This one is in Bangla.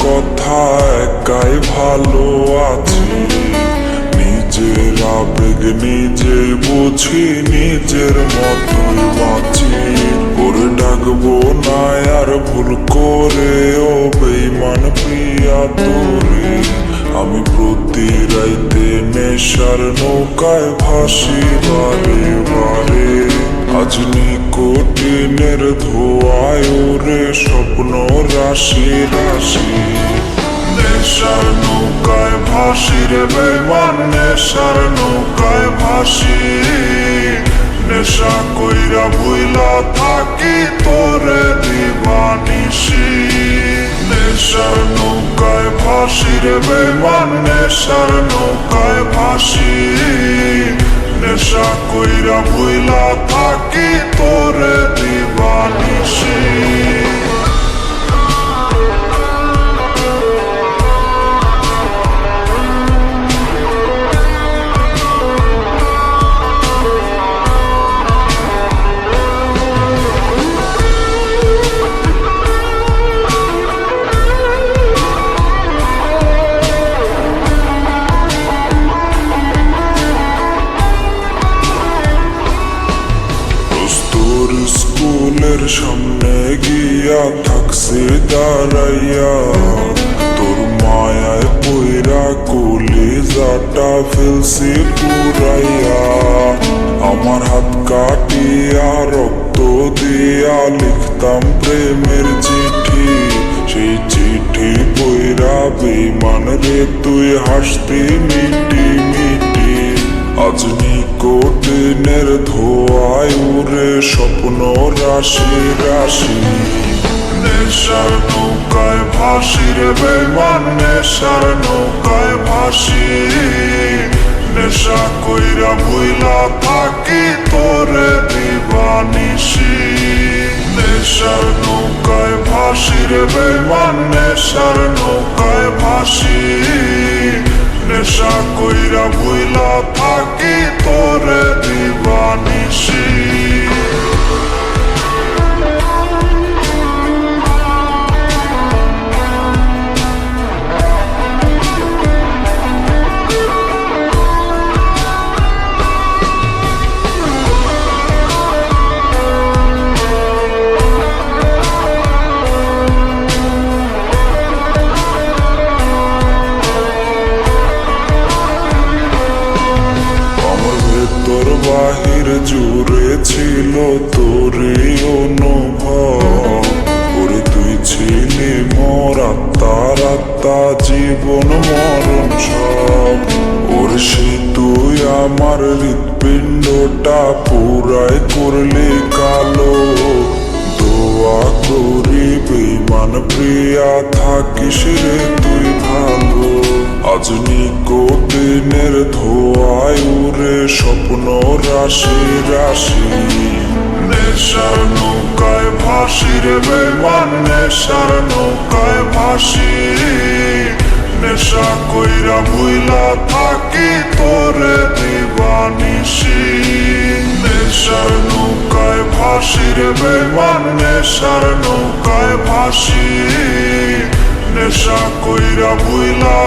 কথা একাই ভালো আছি। নিজের আবেগ নিজে বুঝি, নিজের মতোই বাঁচি। ওরে ডাকবো না আর ভুল করে, ও বেইমান প্রিয়া তোরে। আমি প্রতি রাইতে নেশার নৌকায় ভাসি বারে বারে। আজ নিকোটিনের ধোঁয়ায় ওরে স্বপ্ন রাশি রাশি। নেশার নৌকায় ভাসি রে বেইমান, নেশার নৌকায় ভাসি। নেশা কইরা ভুইলা থাকি তোরে দিবানিশি। নেশার নৌকায় ভাসি রে বেইমান, নেশার নৌকায় ভাসি। নেশা কইরা ভুইলা থাকি তোরে দিবানিশি। স্কুলের সামনে গিয়া থাকছে দাঁড়াইয়া। তোর মায়ায় পইরা কলিজাটা ফেলছি পুরাইয়া। আমার হাত কাটিয়া রক্ত দিয়া লিখতাম প্রেমের চিঠি। সেই চিঠি পইরা বেইমান রে তুই হাসতি মিটি মিটি। আজ নিকোটিনের ধোঁয়ায় উড়ে স্বপ্ন রাশি রাশি। নেশার নৌকায় ভাসি রে বেইমান, নেশার নৌকায় ভাসি। নেশা কইরা ভুইলা থাকি তোরে দিবানিশি। নেশার নৌকায় ভাসি রে বেইমান, নেশার নৌকায় ভাসি। নেশা কইরা ভুইলা থাকি তোরে দিবানিশি। বাহির জুড়ে ছিল তোরই অনুভব। ওরে তুই ছিলি মোর আত্মার আত্মা, জীবন মরণ সব। ওরে সে তুই আমার হৃৎপিণ্ডটা পুরাই করলি কালো। দোয়া করি বেইমান প্রিয়া থাকিস রে তুই ভালো। আজ নিকোটিনের ধোঁয়ায় উড়ে স্বপ্ন রাশি রাশি। নেশার নৌকায় ভাসি রে বেইমান, নেশার নৌকায় ভাসি। নেশা কইরা ভুইলা থাকি তোরে দিবানিশি। নেশার নৌকায় ভাসি রে বেইমান, নেশার নৌকায় ভাসি। নেশা কইরা ভুইলা